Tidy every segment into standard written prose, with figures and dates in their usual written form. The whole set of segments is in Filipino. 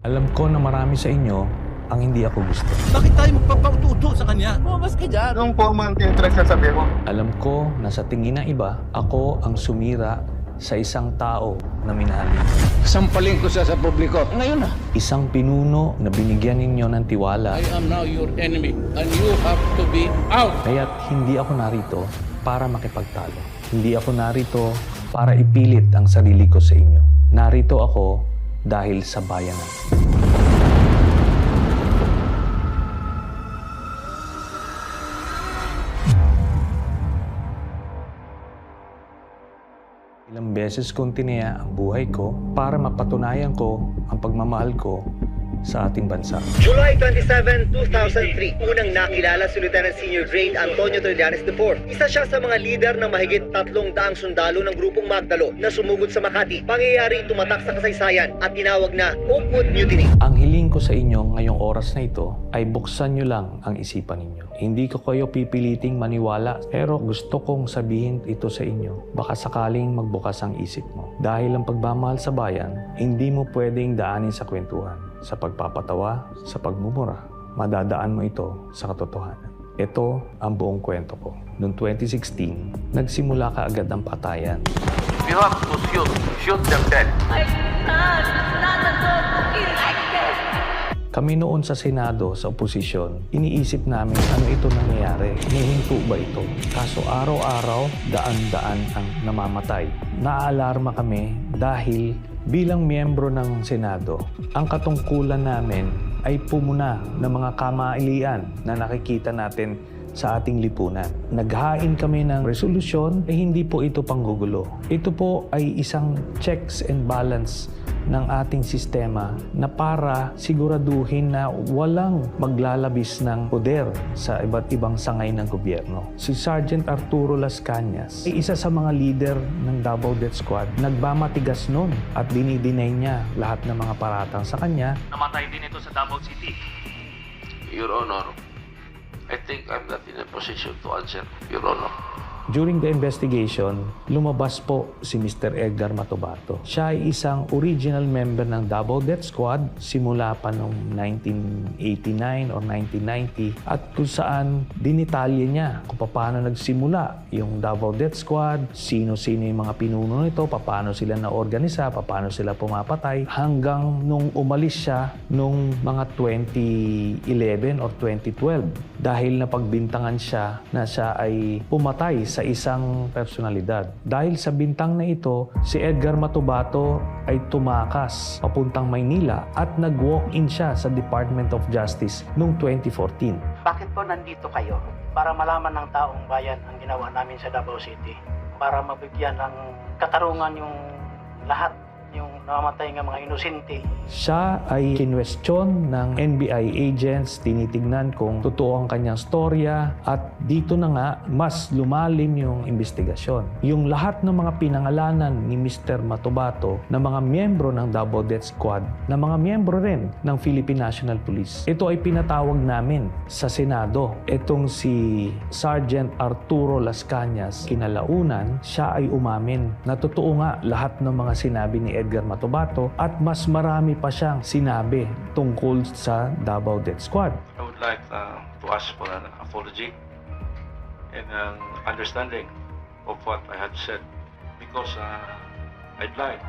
Alam ko na marami sa inyo ang hindi ako gusto. Bakit tayo magpapauto sa kanya? Lumabas ka dyan. Anong forma ang tinitrex na sabi mo? Alam ko na sa tingin ng iba, ako ang sumira sa isang tao na minahal niyo. Sampalin ko siya sa publiko. Ngayon na. Isang pinuno na binigyan ninyo ng tiwala. I am now your enemy and you have to be out. Kaya't hindi ako narito para makipagtalo. Hindi ako narito para ipilit ang sarili ko sa inyo. Narito ako dahil sa bayanan. Ilang beses kong tinaya ang buhay ko para mapatunayan ko ang pagmamahal ko sa ating bansa. July 27, 2003, unang nakilala si Lieutenant Senior Grade Antonio Trillanes IV. Isa siya sa mga lider ng mahigit 300 sundalo ng grupong Magdalo na sumugod sa Makati. Pangyayari tumatak sa kasaysayan at tinawag na Oakwood Mutiny. Ang hiling ko sa inyo ngayong oras na ito ay buksan nyo lang ang isipan ninyo. Hindi ko kayo pipiliting maniwala, pero gusto kong sabihin ito sa inyo. Baka sakaling magbukas ang isip mo. Dahil ang pagmamahal sa bayan, hindi mo pwedeng daanin sa kwentuhan, sa pagpapatawa, sa pagmumura. Madadaan mo ito sa katotohanan. Ito ang buong kwento ko. Noong 2016, nagsimula kaagad ang patayan. You have to shoot them dead. My son is not a dog to be like this. Kami noon sa Senado, sa oposisyon, iniisip namin ano ito nangyayari. Hinihinto ba ito? Kaso araw-araw, daan-daan ang namamatay. Naaalarma kami dahil bilang miyembro ng Senado, ang katungkulan namin ay pumuna ng mga kamailian na nakikita natin sa ating lipunan. Naghain kami ng resolusyon, hindi po ito panggugulo. Ito po ay isang checks and balance ng ating sistema na para siguraduhin na walang maglalabis ng poder sa iba't ibang sangay ng gobyerno. Si Sergeant Arturo Las Cañas ay isa sa mga leader ng Davao Death Squad. Nagmamatigas nun at dinidinay niya lahat ng mga paratang sa kanya. Namatay din ito sa Davao City. Your Honor, I think I'm not in a position to answer, Your Honor. During the investigation, lumabas po si Mr. Edgar Matubato. Siya ay isang original member ng Davao Death Squad simula pa noong 1989 or 1990 at kung saan dinitalye niya kung paano nagsimula yung Davao Death Squad, sino-sino yung mga pinuno nito, paano sila na-organisa, paano sila pumapatay hanggang nung umalis siya nung mga 2011 or 2012 dahil napagbintangan siya na siya ay pumatay sa isang personalidad. Dahil sa bintang na ito, si Edgar Matubato ay tumakas papuntang Maynila at nag-walk-in siya sa Department of Justice noong 2014. Bakit po nandito kayo? Para malaman ng taong bayan ang ginawa namin sa Davao City. Para mabigyan ng katarungan yung lahat, yung namamatay ng mga inosente. Siya ay kinwestiyon ng NBI agents, tinitignan kung totoo ang kanyang storya at dito na nga mas lumalim yung investigasyon. Yung lahat ng mga pinangalanan ni Mr. Matubato na mga miyembro ng Davao Death Squad, na mga miyembro rin ng Philippine National Police, ito ay pinatawag namin sa Senado. Itong si Sergeant Arturo Las Cañas, kinalaunan, siya ay umamin na totoo nga lahat ng mga sinabi ni Edgar Matubato at mas marami pa siyang sinabi tungkol sa Davao Death Squad. I would like to ask for an apology and an understanding of what I had said because I'd like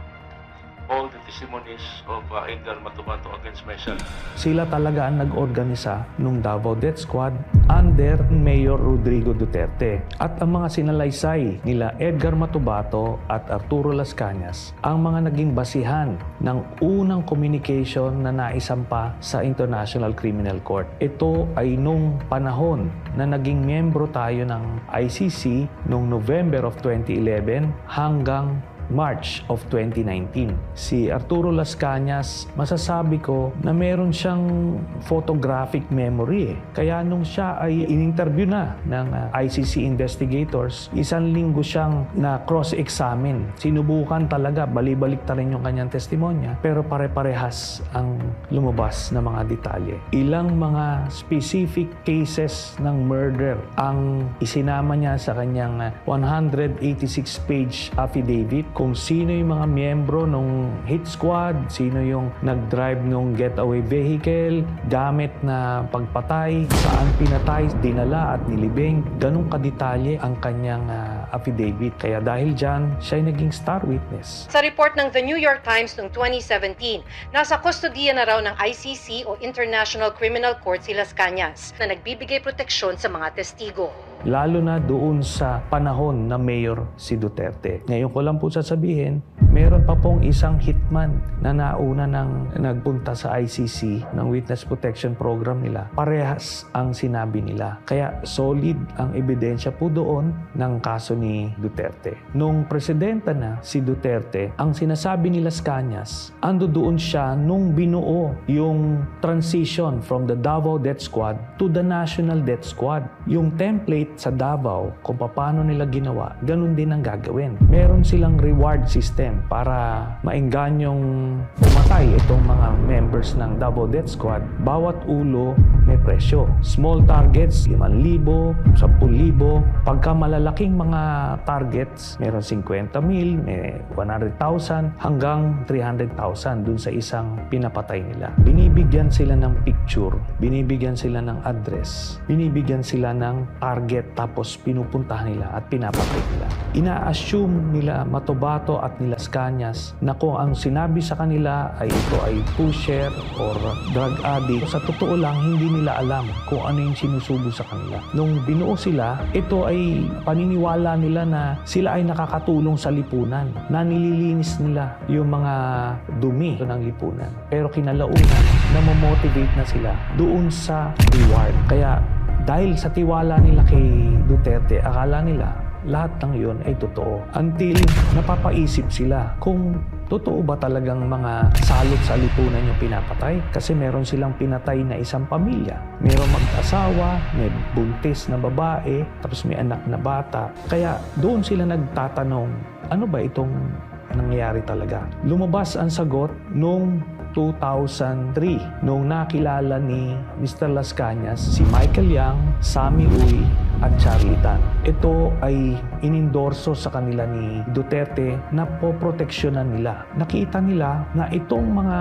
all the testimonies of Edgar Matubato against myself. Sila talaga ang nag-organisa nung Davao Death Squad under Mayor Rodrigo Duterte. At ang mga sinalaysay nila Edgar Matubato at Arturo Las Cañas ang mga naging basihan ng unang communication na naisampa sa International Criminal Court. Ito ay nung panahon na naging miyembro tayo ng ICC noong November of 2011 hanggang March of 2019. Si Arturo Las Cañas, masasabi ko na meron siyang photographic memory. Kaya nung siya ay in-interview na ng ICC investigators, isang linggo siyang na cross-examine. Sinubukan talaga, balibalik ta rin yung kanyang testimonya, pero pare-parehas ang lumabas na mga detalye. Ilang mga specific cases ng murder ang isinama niya sa kanyang 186-page affidavit, kung sino yung mga miyembro ng hit squad, sino yung nag-drive ng getaway vehicle, gamit na pagpatay, saan pinatay, dinala at nilibing. Ganun kadetalye ang kanyang affidavit. Kaya dahil dyan, siya ay naging star witness. Sa report ng The New York Times noong 2017, nasa kustodiya na raw ng ICC o International Criminal Court si Las Cañas na nagbibigay proteksyon sa mga testigo. Lalo na doon sa panahon na mayor si Duterte. Ngayon ko lang po sasabihin, meron pa pong isang hitman na nauna nang nagpunta sa ICC ng Witness Protection Program nila. Parehas ang sinabi nila. Kaya solid ang ebidensya po doon ng kaso ni Duterte. Nung presidenta na si Duterte, ang sinasabi ni Las Cañas, ando doon siya nung binuo yung transition from the Davao Death Squad to the National Death Squad. Yung template sa Davao, kung paano nila ginawa, ganun din ang gagawin. Meron silang reward system para maenganyong pumatay itong mga members ng Davao Death Squad. Bawat ulo may presyo. Small targets, 5,000, 10,000. Pagka malalaking mga targets, meron 50,000, may 100,000, hanggang 300,000 dun sa isang pinapatay nila. Binibigyan sila ng picture, binibigyan sila ng address, binibigyan sila ng target, tapos pinupuntahan nila at pinapatay nila. Ina-assume nila Matobato at ni Las Cañas na kung ang sinabi sa kanila ay ito ay pusher or drug addict. Sa totoo lang, hindi nila alam kung ano yung sinusubo sa kanila. Nung binuo sila, ito ay paniniwala nila na sila ay nakakatulong sa lipunan, na nililinis nila yung mga dumi ng lipunan. Pero kinalaunan, namomotivate na sila doon sa reward. Kaya dahil sa tiwala nila kay Duterte, akala nila lahat ng yun ay totoo. Until napapaisip sila kung totoo ba talagang mga salot sa lipunan yung pinapatay? Kasi meron silang pinatay na isang pamilya. Meron mag-asawa, may buntis na babae, tapos may anak na bata. Kaya doon sila nagtatanong, ano ba itong nangyayari talaga? Lumabas ang sagot noong 2003 nung nakilala ni Mr. Las Cañas si Michael Yang, Sammy Uy at Charlie Tan. Ito ay inendorso sa kanila ni Duterte na poproteksyonan nila. Nakita nila na itong mga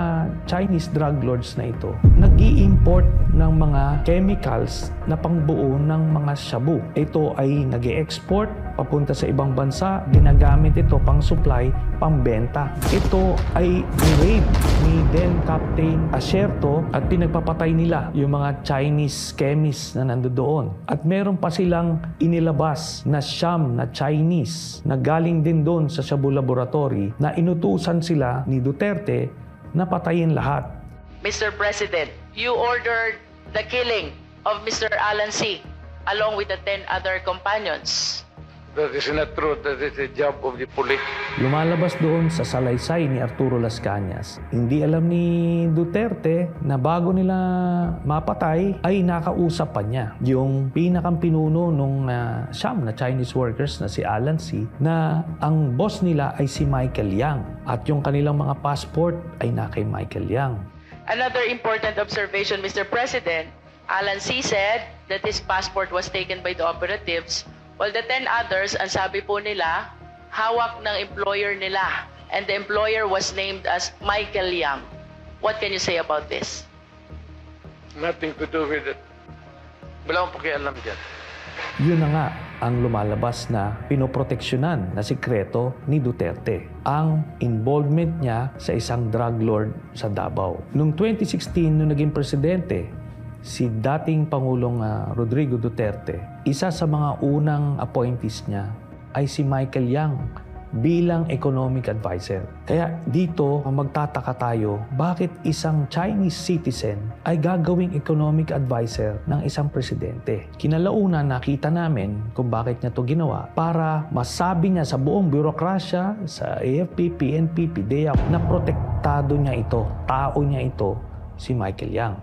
Chinese drug lords na ito nag-i-import ng mga chemicals na pangbuo ng mga shabu. Ito ay nag-i-export papunta sa ibang bansa, ginagamit ito pang supply, pambenta. Ito ay ni-raid ni then Captain Asierto at pinagpapatay nila yung mga Chinese chemists na nandoon. At meron pa silang inilabas na siyam na Chinese na galing din doon sa Shabu Laboratory na inutusan sila ni Duterte na patayin lahat. Mr. President, you ordered the killing of Mr. Alan C. along with the 10 other companions. That is not true. That is the job of the police. Lumalabas doon sa salaysay ni Arturo Las Cañas. Hindi alam ni Duterte na bago nila mapatay ay nakausap pa niya yung pinakang pinuno nung siyam na Chinese workers na si Alan C. na ang boss nila ay si Michael Yang at yung kanilang mga passport ay na kay Michael Yang. Another important observation, Mr. President, Alan C. said that his passport was taken by the operatives, while the 10 others, ang sabi po nila, hawak ng employer nila. And the employer was named as Michael Yang. What can you say about this? Nothing to do with it. Wala akong pakialam dyan. Yun na nga ang lumalabas na pinoproteksyonan na sikreto ni Duterte. Ang involvement niya sa isang drug lord sa Davao. Noong 2016, nung naging presidente, si dating Pangulong Rodrigo Duterte, isa sa mga unang appointees niya ay si Michael Yang bilang economic advisor. Kaya dito, magtataka tayo, bakit isang Chinese citizen ay gagawing economic advisor ng isang presidente? Kinalaunan, nakita namin kung bakit niya to ginawa para masabi niya sa buong bürokrasya, sa AFP, PNP, PDEA, na protektado niya ito, tao niya ito, si Michael Yang.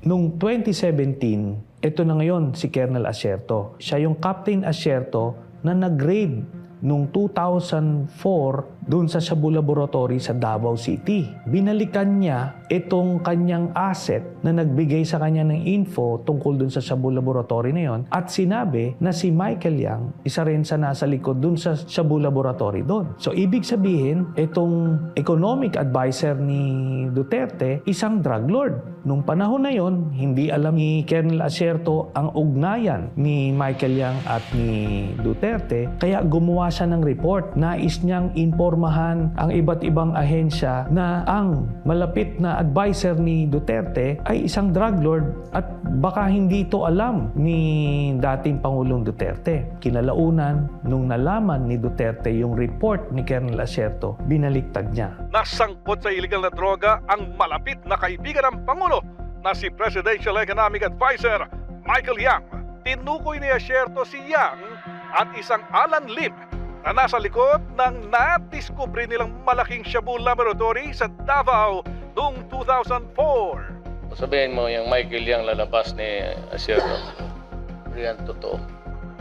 Noong 2017, ito na ngayon si Colonel Asierto. Siya yung Captain Asierto na nag-raid noong 2004 doon sa Shabu Laboratory sa Davao City. Binalikan niya itong kanyang asset na nagbigay sa kanya ng info tungkol doon sa Shabu Laboratory na yon at sinabi na si Michael Yang, isa rin sa nasa likod doon sa Shabu Laboratory doon. So ibig sabihin, itong economic advisor ni Duterte, isang drug lord. Nung panahon na yon, hindi alam ni Colonel Asierto ang ugnayan ni Michael Yang at ni Duterte, kaya gumawa siya ng report. Nais niyang impormahan ang iba't ibang ahensya na ang malapit na advisor ni Duterte ay isang drug lord at baka hindi ito alam ni dating Pangulong Duterte. Kinalaunan, nung nalaman ni Duterte yung report ni Colonel Asierto, binaliktad niya. Nasangkot sa illegal na droga ang malapit na kaibigan ng Pangulo na si Presidential Economic Advisor Michael Yang. Tinukoy ni Asierto si Yang at isang Alan Lim na nasa likod ng nadiskubre nilang malaking Shabu Laboratory sa Davao noong 2004. Sabihin mo yung Michael Yang lalabas ni Asierto. Yan totoo.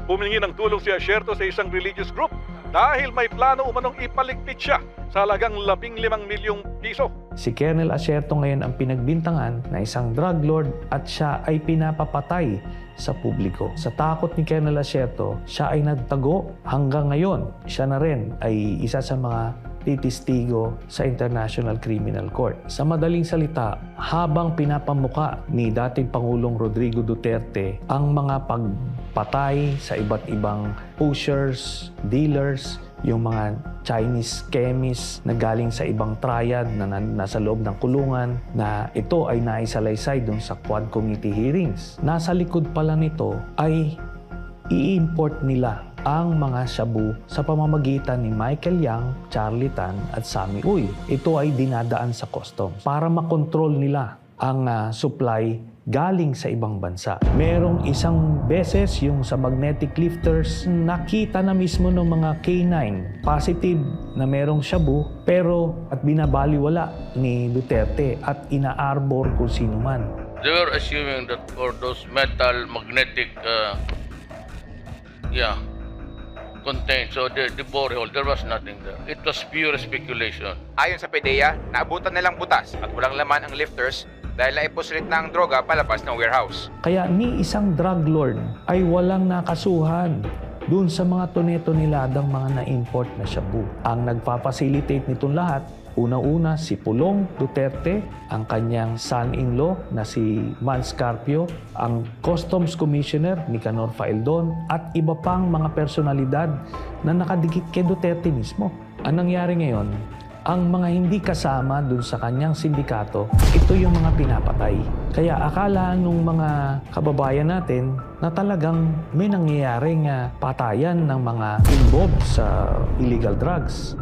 Humingi ng tulong si Asierto sa isang religious group dahil may plano umanong ipaligpit siya sa halagang 15 milyong piso. Si Colonel Asierto ngayon ang pinagbintangan na isang drug lord at siya ay pinapapatay sa publiko. Sa takot ni Colonel Asierto, siya ay nagtago hanggang ngayon. Siya na rin ay isa sa mga titistigo sa International Criminal Court. Sa madaling salita, habang pinapamuka ni dating Pangulong Rodrigo Duterte ang mga pagpatay sa iba't ibang pushers, dealers, yung mga Chinese chemists na galing sa ibang triad na nasa loob ng kulungan, na ito ay naisalaysay dun sa Quad Committee hearings. Nasa likod pala nito ay i-import nila ang mga shabu sa pamamagitan ni Michael Yang, Charlie Tan at Sammy Uy. Ito ay dinadaan sa customs para makontrol nila ang supply galing sa ibang bansa. Merong isang beses yung sa magnetic lifters, nakita na mismo ng mga K9 positive na merong shabu, pero at binabaliwala ni Duterte at ina-arbor kung sino man. They were assuming that for those metal magnetic contained, so the borehole, there was nothing there. It was pure speculation. Ayon sa PDEA, naabutan nilang butas at walang laman ang lifters dahil naipusulit na ang droga palabas ng warehouse. Kaya ni isang drug lord ay walang nakasuhan dun sa mga tonetoneladang mga na-import na shabu. Ang nagpa-facilitate nitong lahat, una-una si Pulong Duterte, ang kanyang son-in-law na si Mans Carpio, ang Customs Commissioner Nicanor Faeldon, at iba pang mga personalidad na nakadikit kay Duterte mismo. Ang nangyari ngayon, ang mga hindi kasama dun sa kanyang sindikato, ito yung mga pinapatay. Kaya akala nung mga kababayan natin na talagang may nangyayaring patayan ng mga involved sa illegal drugs.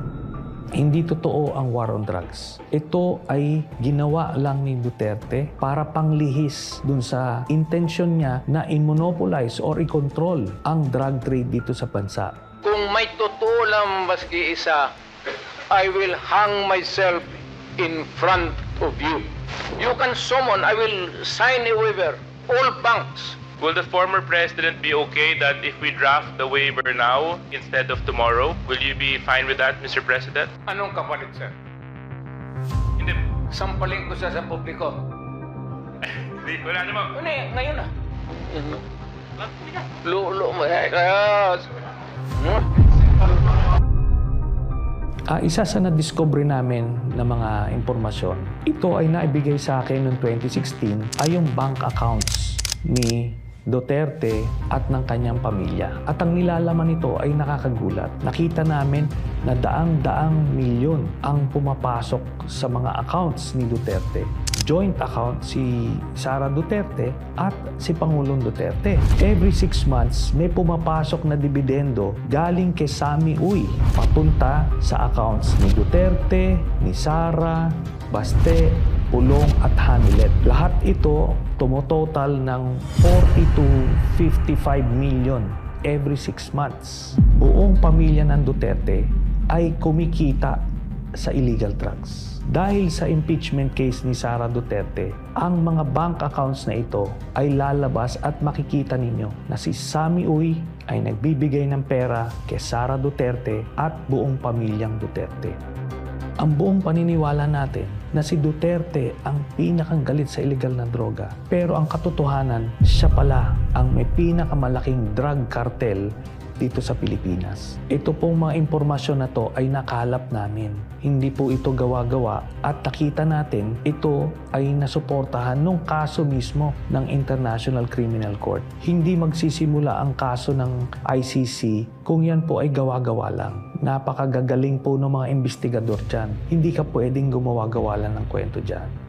Hindi totoo ang war on drugs. Ito ay ginawa lang ni Duterte para panglihis dun sa intensyon niya na i-monopolize or i-control ang drug trade dito sa bansa. Kung may totoo lang maski isa, I will hang myself in front of you. You can summon, I will sign a waiver, all banks. Will the former president be okay that if we draft the waiver now instead of tomorrow? Will you be fine with that, Mr. President? Anong kapalit, sir? Hindi. Sampaling ko siya sa publiko. Hindi, wala naman. Ngayon na. Lulo mo. Isa sa na-discover namin na mga impormasyon, ito ay naibigay sa akin noong 2016 ay yung bank accounts ni Duterte at ng kanyang pamilya. At ang nilalaman nito ay nakakagulat. Nakita namin na daang-daang milyon ang pumapasok sa mga accounts ni Duterte. Joint account si Sara Duterte at si Pangulong Duterte. Every 6 months, may pumapasok na dividendo galing kay Sammy Uy papunta sa accounts ni Duterte, ni Sara, Baste, Pulong at Hanilet. Lahat ito tumototal ng 40 to 55 million every 6 months. Buong pamilya ng Duterte ay kumikita sa illegal drugs. Dahil sa impeachment case ni Sara Duterte, ang mga bank accounts na ito ay lalabas at makikita ninyo na si Sammy Uy ay nagbibigay ng pera kay Sara Duterte at buong pamilyang Duterte. Ang buong paniniwala natin na si Duterte ang pinakang galit sa illegal na droga. Pero ang katotohanan, siya pala ang may pinakamalaking drug cartel dito sa Pilipinas. Ito pong mga impormasyon na to ay nakalap namin. Hindi po ito gawa-gawa at nakita natin ito ay nasuportahan nung kaso mismo ng International Criminal Court. Hindi magsisimula ang kaso ng ICC kung yan po ay gawa-gawa lang. Napakagagaling po ng mga investigador dyan. Hindi ka pwedeng gumawa-gawa lang ng kwento dyan.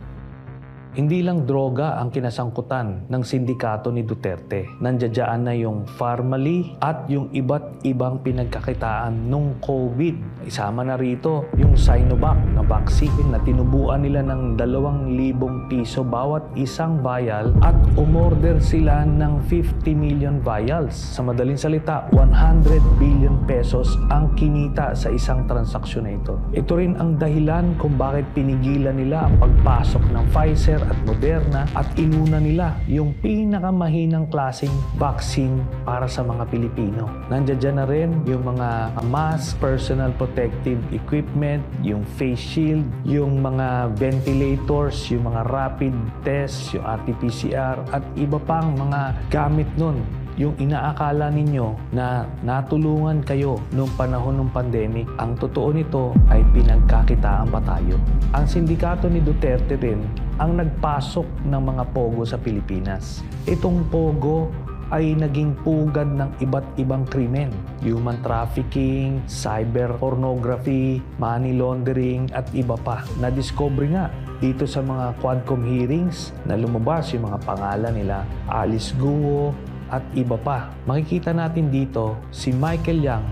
Hindi lang droga ang kinasangkutan ng sindikato ni Duterte. Nandiyan na yung Pharmally at yung iba't ibang pinagkakitaan nung COVID. Isama na rito yung Sinovac na vaccine na tinubuan nila ng 2,000 piso bawat isang vial at umorder sila ng 50 million vials. Sa madaling salita, 100 billion pesos ang kinita sa isang transaksyon na ito. Ito rin ang dahilan kung bakit pinigilan nila ang pagpasok ng Pfizer at Moderna at inuna nila yung pinakamahinang klaseng vaccine para sa mga Pilipino. Nandiyan na rin yung mga mask, personal protective equipment, yung face shield, yung mga ventilators, yung mga rapid tests, yung RT-PCR at iba pang mga gamit nun. Yung inaakala ninyo na natulungan kayo noong panahon ng pandemic, ang totoo nito ay pinagkakitaan pa tayo. Ang sindikato ni Duterte rin ang nagpasok ng mga pogo sa Pilipinas. Itong pogo ay naging pugad ng iba't ibang krimen. Human trafficking, cyber pornography, money laundering at iba pa. Na-discover nga dito sa mga Quadcom hearings na lumabas yung mga pangalan nila Alice Guo, at iba pa. Makikita natin dito, si Michael Yang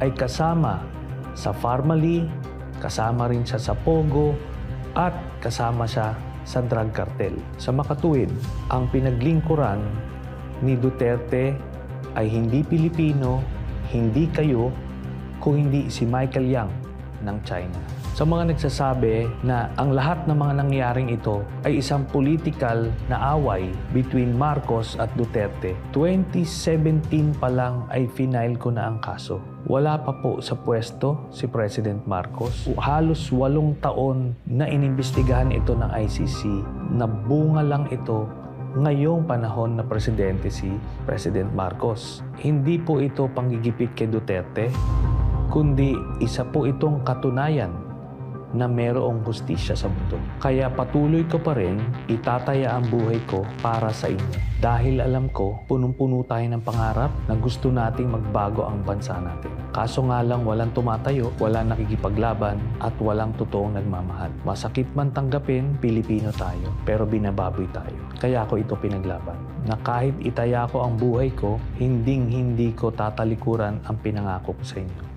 ay kasama sa Pharmally, kasama rin siya sa Pogo, at kasama siya sa drug cartel. Sa makatuwid, ang pinaglingkuran ni Duterte ay hindi Pilipino, hindi kayo, kung hindi si Michael Yang ng China. Sa mga nagsasabi na ang lahat ng mga nangyaring ito ay isang political na away between Marcos at Duterte, 2017 pa lang ay final ko na ang kaso. Wala pa po sa pwesto si President Marcos. Halos 8 taon na inimbestigahan ito ng ICC. Nabunga lang ito ngayong panahon na presidente si President Marcos. Hindi po ito panggigipit kay Duterte, kundi isa po itong katunayan na mayroong hustisya sa mundo. Kaya patuloy ko pa rin itataya ang buhay ko para sa inyo. Dahil alam ko, punong-puno tayo ng pangarap na gusto nating magbago ang bansa natin. Kaso nga lang walang tumatayo, walang nakikipaglaban, at walang totoong nagmamahal. Masakit man tanggapin, Pilipino tayo, pero binababoy tayo. Kaya ako ito pinaglaban. Na kahit itaya ko ang buhay ko, hindi ko tatalikuran ang pinangako ko sa inyo.